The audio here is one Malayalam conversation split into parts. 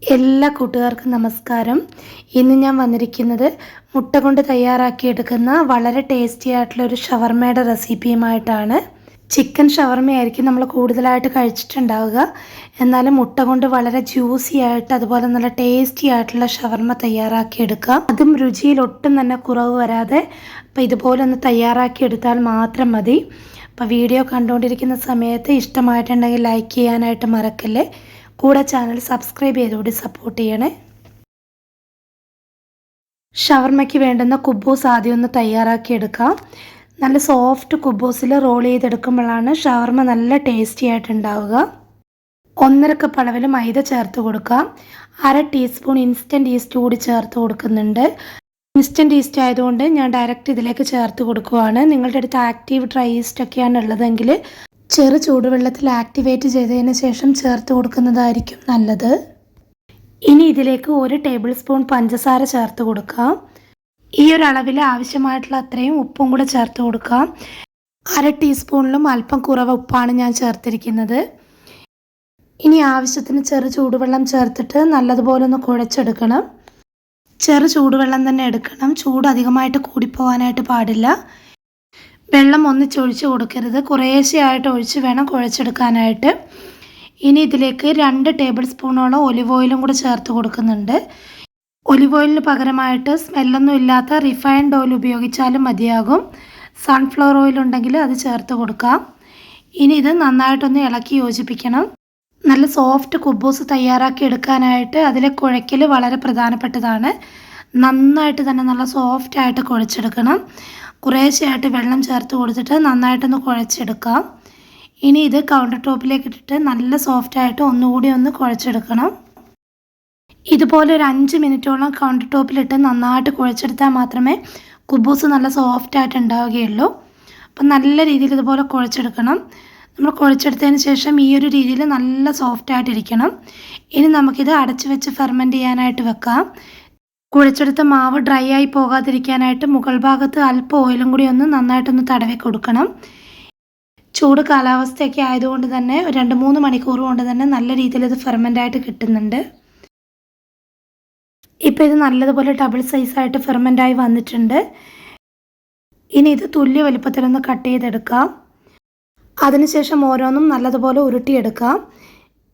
എല്ലാ കൂട്ടുകാർക്കും നമസ്കാരം. ഇന്ന് ഞാൻ വന്നിരിക്കുന്നത് മുട്ട കൊണ്ട് തയ്യാറാക്കിയെടുക്കുന്ന വളരെ ടേസ്റ്റി ആയിട്ടുള്ള ഒരു ഷവർമയുടെ റെസിപ്പിയുമായിട്ടാണ്. ചിക്കൻ ഷവർമയായിരിക്കും നമ്മൾ കൂടുതലായിട്ട് കഴിച്ചിട്ടുണ്ടാവുക. എന്നാലും മുട്ട കൊണ്ട് വളരെ ജ്യൂസി ആയിട്ട് അതുപോലെ നല്ല ടേസ്റ്റി ആയിട്ടുള്ള ഷവർമ തയ്യാറാക്കിയെടുക്കാം. അതും രുചിയിൽ ഒട്ടും തന്നെ കുറവ് വരാതെ അപ്പോൾ ഇതുപോലെ ഒന്ന് തയ്യാറാക്കിയെടുത്താൽ മാത്രം മതി. അപ്പോൾ വീഡിയോ കണ്ടുകൊണ്ടിരിക്കുന്ന സമയത്ത് ഇഷ്ടമായിട്ടുണ്ടെങ്കിൽ ലൈക്ക് ചെയ്യാനായിട്ട് മറക്കല്ലേ. കൂടെ ചാനൽ സബ്സ്ക്രൈബ് ചെയ്തുകൂടി സപ്പോർട്ട് ചെയ്യണേ. ഷവർമയ്ക്ക് വേണ്ടുന്ന കുബൂസ് ആദ്യം ഒന്ന് തയ്യാറാക്കിയെടുക്കാം. നല്ല സോഫ്റ്റ് കുബൂസിൽ റോൾ ചെയ്തെടുക്കുമ്പോഴാണ് ഷവർമ നല്ല ടേസ്റ്റി ആയിട്ടുണ്ടാവുക. 1.5 കപ്പ് അളവിൽ മൈദ ചേർത്ത് കൊടുക്കാം. 1/2 ടീസ്പൂൺ ഇൻസ്റ്റൻറ്റ് ഈസ്റ്റ് കൂടി ചേർത്ത് കൊടുക്കുന്നുണ്ട്. ഇൻസ്റ്റൻറ്റ് ഈസ്റ്റ് ആയതുകൊണ്ട് ഞാൻ ഡയറക്റ്റ് ഇതിലേക്ക് ചേർത്ത് കൊടുക്കുവാണ്. നിങ്ങളുടെ അടുത്ത് ആക്റ്റീവ് ഡ്രൈ ഈസ്റ്റ് ഒക്കെയാണ് ഉള്ളതെങ്കിൽ ചെറു ചൂടുവെള്ളത്തിൽ ആക്ടിവേറ്റ് ചെയ്തതിന് ശേഷം ചേർത്ത് കൊടുക്കുന്നതായിരിക്കും നല്ലത്. ഇനി ഇതിലേക്ക് 1 ടേബിൾ സ്പൂൺ പഞ്ചസാര ചേർത്ത് കൊടുക്കാം. ഈ ഒരു അളവിൽ ആവശ്യമായിട്ടുള്ള അത്രയും ഉപ്പും കൂടെ ചേർത്ത് കൊടുക്കാം. 1/2 ടീസ്പൂണിലും അല്പം കുറവ് ഉപ്പാണ് ഞാൻ ചേർത്തിരിക്കുന്നത്. ഇനി ആവശ്യത്തിന് ചെറു ചൂടുവെള്ളം ചേർത്തിട്ട് നല്ലതുപോലെ ഒന്ന് കുഴച്ചെടുക്കണം. ചെറു ചൂടുവെള്ളം തന്നെ എടുക്കണം. ചൂട് അധികമായിട്ട് കൂടിപ്പോവാനായിട്ട് പാടില്ല. വെള്ളം ഒന്നിച്ചൊഴിച്ച് കൊടുക്കരുത്. കുറേശ്ശെയായിട്ട് ഒഴിച്ച് വേണം കുഴച്ചെടുക്കാനായിട്ട്. ഇനി ഇതിലേക്ക് 2 ടേബിൾ സ്പൂണോളം ഒലിവ് ഓയിലും കൂടെ ചേർത്ത് കൊടുക്കുന്നുണ്ട്. ഒലിവ് ഓയിലിന് പകരമായിട്ട് സ്മെല്ലൊന്നും ഇല്ലാത്ത റിഫൈൻഡ് ഓയിൽ ഉപയോഗിച്ചാലും മതിയാകും. സൺഫ്ലവർ ഓയിൽ ഉണ്ടെങ്കിൽ അത് ചേർത്ത് കൊടുക്കാം. ഇനി ഇത് നന്നായിട്ടൊന്ന് ഇളക്കി യോജിപ്പിക്കണം. നല്ല സോഫ്റ്റ് കുബൂസ് തയ്യാറാക്കി എടുക്കാനായിട്ട് അതിലെ കുഴയ്ക്കൽ വളരെ പ്രധാനപ്പെട്ടതാണ്. നന്നായിട്ട് തന്നെ നല്ല സോഫ്റ്റായിട്ട് കുഴച്ചെടുക്കണം. കുറേശ്ശെയായിട്ട് വെള്ളം ചേർത്ത് കൊടുത്തിട്ട് നന്നായിട്ടൊന്ന് കുഴച്ചെടുക്കാം. ഇനി ഇത് കൗണ്ടർ ടോപ്പിലേക്ക് ഇട്ടിട്ട് നല്ല സോഫ്റ്റായിട്ട് ഒന്നുകൂടി ഒന്ന് കുഴച്ചെടുക്കണം. ഇതുപോലെ ഒരു 5 മിനിറ്റോളം കൗണ്ടർ ടോപ്പിലിട്ട് നന്നായിട്ട് കുഴച്ചെടുത്താൽ മാത്രമേ കുബൂസ് നല്ല സോഫ്റ്റായിട്ട് ഉണ്ടാവുകയുള്ളൂ. അപ്പം നല്ല രീതിയിൽ ഇതുപോലെ കുഴച്ചെടുക്കണം. നമ്മൾ കുഴച്ചെടുത്തതിന് ശേഷം ഈ ഒരു രീതിയിൽ നല്ല സോഫ്റ്റായിട്ടിരിക്കണം. ഇനി നമുക്കിത് അടച്ചു വെച്ച് ഫെർമെൻറ്റ് ചെയ്യാനായിട്ട് വെക്കാം. കുഴച്ചെടുത്ത മാവ് ഡ്രൈ ആയി പോകാതിരിക്കാനായിട്ട് മുകൾ ഭാഗത്ത് അല്പം ഓയിലും കൂടി ഒന്ന് നന്നായിട്ടൊന്ന് തടവി കൊടുക്കണം. ചൂട് കാലാവസ്ഥയൊക്കെ ആയതുകൊണ്ട് തന്നെ 2-3 മണിക്കൂർ കൊണ്ട് തന്നെ നല്ല രീതിയിൽ ഇത് ഫെർമെൻ്റായിട്ട് കിട്ടുന്നുണ്ട്. ഇപ്പോൾ ഇത് നല്ലതുപോലെ ഡബിൾ സൈസായിട്ട് ഫെർമെൻ്റായി വന്നിട്ടുണ്ട്. ഇനി ഇത് തുല്യ വലുപ്പത്തിലൊന്ന് കട്ട് ചെയ്തെടുക്കാം. അതിനുശേഷം ഓരോന്നും നല്ലതുപോലെ ഉരുട്ടിയെടുക്കാം.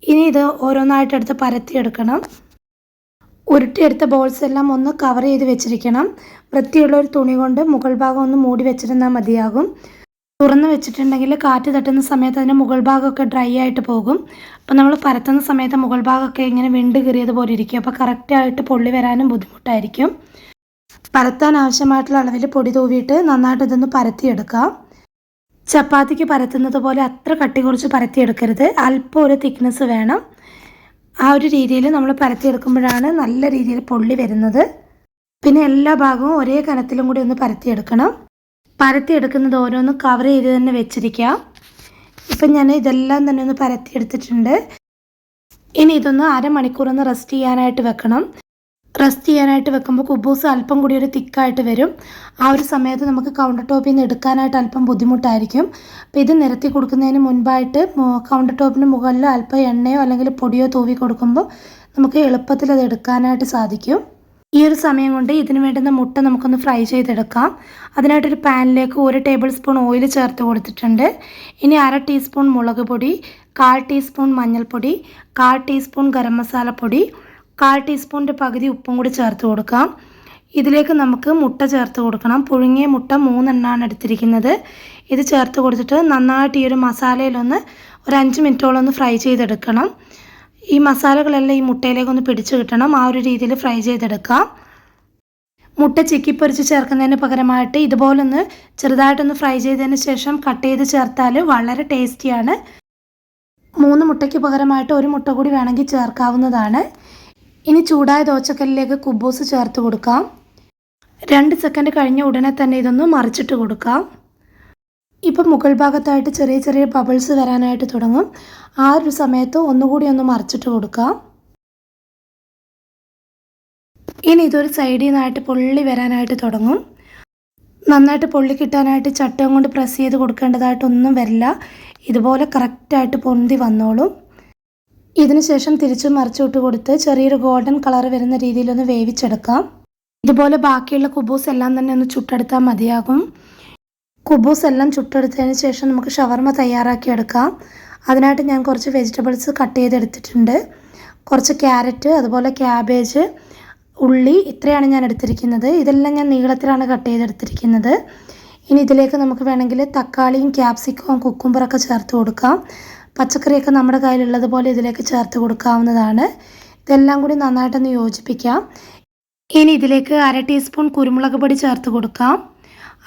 ഇനി ഇത് ഓരോന്നായിട്ടെടുത്ത് പരത്തിയെടുക്കണം. ഉരുട്ടിയെടുത്ത ബോൾസ് എല്ലാം ഒന്ന് കവർ ചെയ്ത് വെച്ചിരിക്കണം. വൃത്തിയുള്ള ഒരു തുണി കൊണ്ട് മുകൾ ഭാഗം ഒന്ന് മൂടി വെച്ചിരുന്നാൽ മതിയാകും. തുറന്ന് വെച്ചിട്ടുണ്ടെങ്കിൽ കാറ്റ് തട്ടുന്ന സമയത്ത് അതിൻ്റെ മുകൾ ഭാഗമൊക്കെ ഡ്രൈ ആയിട്ട് പോകും. അപ്പോൾ നമ്മൾ പരത്തുന്ന സമയത്ത് മുകൾ ഭാഗമൊക്കെ ഇങ്ങനെ വിണ്ട് കീറിയതുപോലെ ഇരിക്കും. അപ്പോൾ കറക്റ്റായിട്ട് പൊള്ളി വരാനും ബുദ്ധിമുട്ടായിരിക്കും. പരത്താൻ ആവശ്യമായിട്ടുള്ള അളവിൽ പൊടി തൂവിയിട്ട് നന്നായിട്ട് ഇതൊന്ന് പരത്തിയെടുക്കാം. ചപ്പാത്തിക്ക് പരത്തുന്നത് പോലെ അത്ര കട്ടി കുറച്ച് പരത്തിയെടുക്കരുത്. അല്പം ഒരു തിക്നെസ് വേണം. ആ ഒരു രീതിയിൽ നമ്മൾ പരത്തിയെടുക്കുമ്പോഴാണ് നല്ല രീതിയിൽ പൊള്ളി വരുന്നത്. പിന്നെ എല്ലാ ഭാഗവും ഒരേ കനത്തിലും കൂടി ഒന്ന് പരത്തിയെടുക്കണം. പരത്തിയെടുക്കുന്നത് ഓരോന്നും കവർ ചെയ്ത് തന്നെ വെച്ചിരിക്കാം. ഇപ്പം ഞാൻ ഇതെല്ലാം തന്നെ ഒന്ന് പരത്തിയെടുത്തിട്ടുണ്ട്. ഇനി ഇതൊന്ന് അരമണിക്കൂർ ഒന്ന് റെസ്റ്റ് ചെയ്യാനായിട്ട് വെക്കണം. റെസ്റ്റ് ചെയ്യാനായിട്ട് വെക്കുമ്പോൾ കുബൂസ് അല്പം കൂടി ഒരു തിക്കായിട്ട് വരും. ആ ഒരു സമയത്ത് നമുക്ക് കൗണ്ടർ ടോപ്പിൽ നിന്ന് എടുക്കാനായിട്ട് അല്പം ബുദ്ധിമുട്ടായിരിക്കും. അപ്പോൾ ഇത് നിരത്തി കൊടുക്കുന്നതിന് മുൻപായിട്ട് കൗണ്ടർ ടോപ്പിന് മുകളിൽ അല്പം എണ്ണയോ അല്ലെങ്കിൽ പൊടിയോ തൂവി കൊടുക്കുമ്പോൾ നമുക്ക് എളുപ്പത്തിൽ അത് എടുക്കാനായിട്ട് സാധിക്കും. ഈ ഒരു സമയം കൊണ്ട് ഇതിന് വേണ്ടുന്ന മുട്ട നമുക്കൊന്ന് ഫ്രൈ ചെയ്തെടുക്കാം. അതിനായിട്ടൊരു പാനിലേക്ക് 1 ടേബിൾ സ്പൂൺ ഓയിൽ ചേർത്ത് കൊടുത്തിട്ടുണ്ട്. ഇനി 1/2 ടീസ്പൂൺ മുളക് പൊടി, 1/4 ടീസ്പൂൺ മഞ്ഞൾപ്പൊടി, 1/4 ടീസ്പൂൺ ഗരം മസാലപ്പൊടി, 1/4 ടീസ്പൂണിൻ്റെ പകുതി ഉപ്പും കൂടി ചേർത്ത് കൊടുക്കാം. ഇതിലേക്ക് നമുക്ക് മുട്ട ചേർത്ത് കൊടുക്കണം. പുഴുങ്ങിയ മുട്ട 3 എണ്ണമാണ് എടുത്തിരിക്കുന്നത്. ഇത് ചേർത്ത് കൊടുത്തിട്ട് നന്നായിട്ട് ഈ ഒരു മസാലയിലൊന്ന് ഒരു 5 മിനിറ്റോളം ഒന്ന് ഫ്രൈ ചെയ്തെടുക്കണം. ഈ മസാലകളെല്ലാം ഈ മുട്ടയിലേക്കൊന്ന് പിടിച്ച് കിട്ടണം. ആ ഒരു രീതിയിൽ ഫ്രൈ ചെയ്തെടുക്കാം. മുട്ട ചിക്കിപ്പൊരിച്ച് ചേർക്കുന്നതിന് പകരമായിട്ട് ഇതുപോലൊന്ന് ചെറുതായിട്ടൊന്ന് ഫ്രൈ ചെയ്തതിന് ശേഷം കട്ട് ചെയ്ത് ചേർത്താൽ വളരെ ടേസ്റ്റിയാണ്. 3 മുട്ടയ്ക്ക് പകരമായിട്ട് 1 മുട്ട കൂടി വേണമെങ്കിൽ ചേർക്കാവുന്നതാണ്. ഇനി ചൂടായ ദോശക്കല്ലിലേക്ക് കുബൂസ് ചേർത്ത് കൊടുക്കാം. 2 സെക്കൻഡ് കഴിഞ്ഞ ഉടനെ തന്നെ ഇതൊന്ന് മറിച്ചിട്ട് കൊടുക്കാം. ഇപ്പം മുകൾ ഭാഗത്തായിട്ട് ചെറിയ ചെറിയ ബബിൾസ് വരാനായിട്ട് തുടങ്ങും. ആ ഒരു സമയത്ത് ഒന്നുകൂടി ഒന്ന് മറിച്ചിട്ട് കൊടുക്കാം. ഇനി ഇതൊരു സൈഡിൽ നിന്നായിട്ട് പൊള്ളി വരാനായിട്ട് തുടങ്ങും. നന്നായിട്ട് പൊള്ളി കിട്ടാനായിട്ട് ചട്ടകം കൊണ്ട് പ്രസ് ചെയ്ത് കൊടുക്കേണ്ടതായിട്ടൊന്നും വരില്ല. ഇതുപോലെ കറക്റ്റായിട്ട് പൊന്തി വന്നോളും. ഇതിന് ശേഷം തിരിച്ചു മറിച്ചിട്ട് കൊടുത്ത് ചെറിയൊരു ഗോൾഡൻ കളർ വരുന്ന രീതിയിലൊന്ന് വേവിച്ചെടുക്കാം. ഇതുപോലെ ബാക്കിയുള്ള കുബൂസ് എല്ലാം തന്നെ ഒന്ന് ചുട്ടെടുത്താൽ മതിയാകും. കുബൂസ് എല്ലാം ചുട്ടെടുത്തതിന് ശേഷം നമുക്ക് ഷവർമ തയ്യാറാക്കി എടുക്കാം. അതിനായിട്ട് ഞാൻ കുറച്ച് വെജിറ്റബിൾസ് കട്ട് ചെയ്തെടുത്തിട്ടുണ്ട്. കുറച്ച് ക്യാരറ്റ്, അതുപോലെ ക്യാബേജ്, ഉള്ളി, ഇത്രയാണ് ഞാൻ എടുത്തിരിക്കുന്നത്. ഇതെല്ലാം ഞാൻ നീളത്തിലാണ് കട്ട് ചെയ്തെടുത്തിരിക്കുന്നത്. ഇനി ഇതിലേക്ക് നമുക്ക് വേണമെങ്കിൽ തക്കാളിയും ക്യാപ്സിക്കവും കുക്കുംബറൊക്കെ ചേർത്ത് കൊടുക്കാം. പച്ചക്കറിയൊക്കെ നമ്മുടെ കയ്യിലുള്ളതുപോലെ ഇതിലേക്ക് ചേർത്ത് കൊടുക്കാവുന്നതാണ്. ഇതെല്ലാം കൂടി നന്നായിട്ടൊന്ന് യോജിപ്പിക്കാം. ഇനി ഇതിലേക്ക് 1/2 ടീസ്പൂൺ കുരുമുളക് പൊടി ചേർത്ത് കൊടുക്കാം.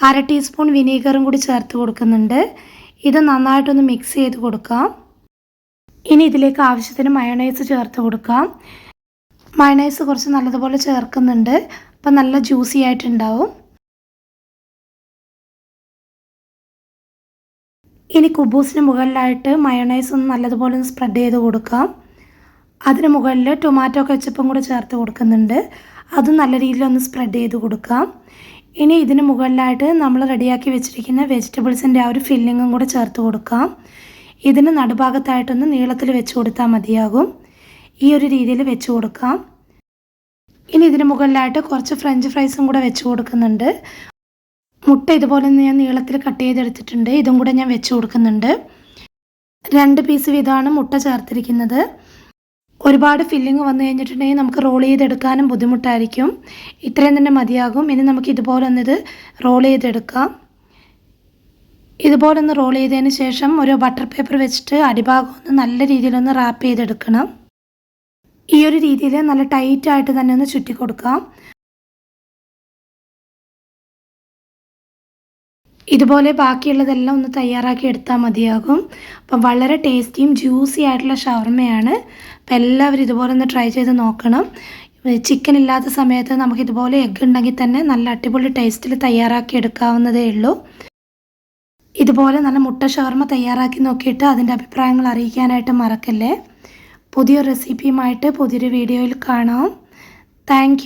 1/2 ടീസ്പൂൺ വിനീഗറും കൂടി ചേർത്ത് കൊടുക്കുന്നുണ്ട്. ഇത് നന്നായിട്ടൊന്ന് മിക്സ് ചെയ്ത് കൊടുക്കാം. ഇനി ഇതിലേക്ക് ആവശ്യത്തിന് മയോണൈസ് ചേർത്ത് കൊടുക്കാം. മയോണൈസ് കുറച്ച് നല്ലതുപോലെ ചേർക്കുന്നുണ്ട്. അപ്പം നല്ല ജ്യൂസി ആയിട്ടുണ്ടാവും. ഇനി കുബൂസിന് മുകളിലായിട്ട് മയോണൈസ് ഒന്ന് നല്ലതുപോലെ ഒന്ന് സ്പ്രെഡ് ചെയ്ത് കൊടുക്കാം. അതിന് മുകളിൽ ടൊമാറ്റോ കെച്ചപ്പും കൂടെ ചേർത്ത് കൊടുക്കുന്നുണ്ട്. അതും നല്ല രീതിയിലൊന്ന് സ്പ്രെഡ് ചെയ്ത് കൊടുക്കാം. ഇനി ഇതിന് മുകളിലായിട്ട് നമ്മൾ റെഡിയാക്കി വെച്ചിരിക്കുന്ന വെജിറ്റബിൾസിൻ്റെ ആ ഒരു ഫില്ലിങ്ങും കൂടെ ചേർത്ത് കൊടുക്കാം. ഇതിന് നടുഭാഗത്തായിട്ടൊന്ന് നീളത്തിൽ വെച്ച് കൊടുത്താൽ മതിയാകും. ഈ ഒരു രീതിയിൽ വെച്ച് കൊടുക്കാം. ഇനി ഇതിന് മുകളിലായിട്ട് കുറച്ച് ഫ്രഞ്ച് ഫ്രൈസും കൂടെ വെച്ച് കൊടുക്കുന്നുണ്ട്. മുട്ട ഇതുപോലെ ഞാൻ നീളത്തിൽ കട്ട് ചെയ്തെടുത്തിട്ടുണ്ട്. ഇതും കൂടെ ഞാൻ വെച്ച് കൊടുക്കുന്നുണ്ട്. 2 പീസ് വീതമാണ് മുട്ട ചേർത്തിരിക്കുന്നത്. ഒരുപാട് ഫില്ലിങ് വന്നു കഴിഞ്ഞിട്ടുണ്ടെങ്കിൽ നമുക്ക് റോൾ ചെയ്തെടുക്കാനും ബുദ്ധിമുട്ടായിരിക്കും. ഇത്രയും തന്നെ മതിയാകും. ഇനി നമുക്ക് ഇതുപോലെ ഒന്നിത് റോൾ ചെയ്തെടുക്കാം. ഇതുപോലെ ഒന്ന് റോൾ ചെയ്തതിന് ശേഷം ഒരു ബട്ടർ പേപ്പർ വെച്ചിട്ട് അടിഭാഗം ഒന്ന് നല്ല രീതിയിലൊന്ന് റാപ്പ് ചെയ്തെടുക്കണം. ഈ ഒരു രീതിയിൽ നല്ല ടൈറ്റായിട്ട് തന്നെ ഒന്ന് ചുറ്റി കൊടുക്കാം. ഇതുപോലെ ബാക്കിയുള്ളതെല്ലാം ഒന്ന് തയ്യാറാക്കി എടുത്താൽ മതിയാകും. അപ്പം വളരെ ടേസ്റ്റിയും ജ്യൂസി ആയിട്ടുള്ള ഷവർമയാണ്. അപ്പം എല്ലാവരും ഇതുപോലെ ഒന്ന് ട്രൈ ചെയ്ത് നോക്കണം. ചിക്കൻ ഇല്ലാത്ത സമയത്ത് നമുക്കിതുപോലെ എഗ്ഗ് ഉണ്ടെങ്കിൽ തന്നെ നല്ല അടിപൊളി ടേസ്റ്റിൽ തയ്യാറാക്കി എടുക്കാവുന്നതേ ഉള്ളൂ. ഇതുപോലെ നല്ല മുട്ട ഷവർമ തയ്യാറാക്കി നോക്കിയിട്ട് അതിൻ്റെ അഭിപ്രായങ്ങൾ അറിയിക്കാനായിട്ട് മറക്കല്ലേ. പുതിയൊരു റെസിപ്പിയുമായിട്ട് പുതിയൊരു വീഡിയോയിൽ കാണാം. താങ്ക്